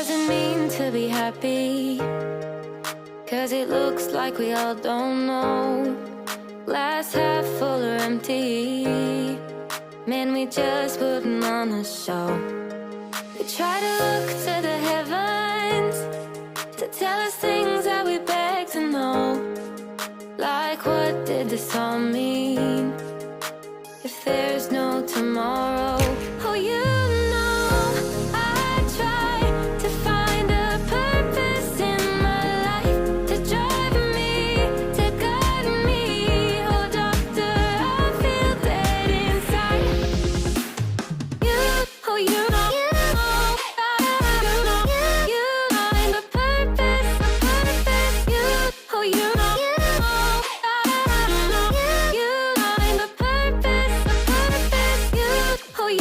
doesn't mean to be happy, 'cause it looks like we all don't know. Glass half full or empty, man, we just putting on a show. We try to look to the heavens to tell us things that we beg to know. Like, what did this all mean if there's no tomorrow? Oh, you know, I try to find a purpose in my life, to drive me, to guide me. Oh, doctor, I feel dead inside. Oh, you know, you find a purpose, you, oh, you know, you find a purpose, you, oh, you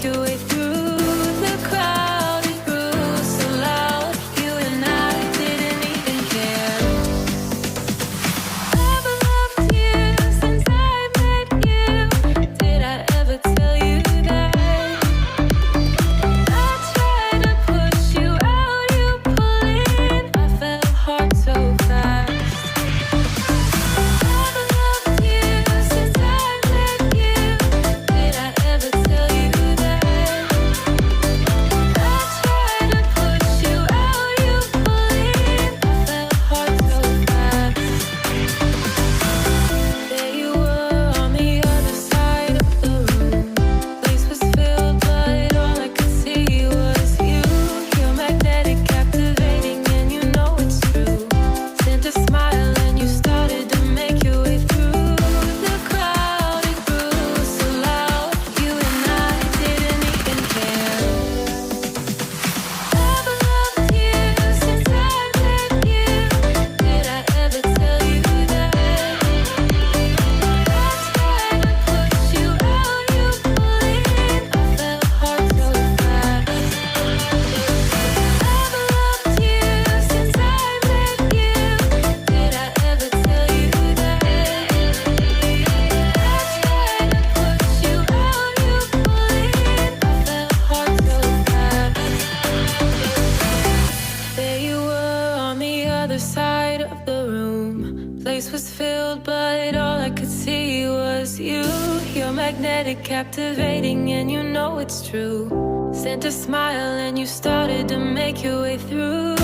make your way through the crowd. It grew so loud, you and I didn't even care. I've loved you since I met you. Did I ever tell you that? I tried to push you out, you pull in. I fell hard so fast. I've loved you since I met you. Did I ever tell you that? I tried to push you out, you pull in. I fell hard so fast. There you were on the other side of the room. Place was filled, but all I could see was you. You're magnetic, captivating, and you know it's true. Sent a smile and you started to make your way through the crowd. It grew so loud, you and I didn't even care. I've loved you since I met you. Did I ever tell you that? I tried to push you out, you pull in. I fell hard so fast. I've loved you since I met you. Did I ever tell you that? I tried to push you out, you pull in. I fell hard so fast. There you were on the other side of the room. Place was filled, but all I could see was you. You're magnetic, captivating, and you know it's true. Sent a smile and you started to make your way through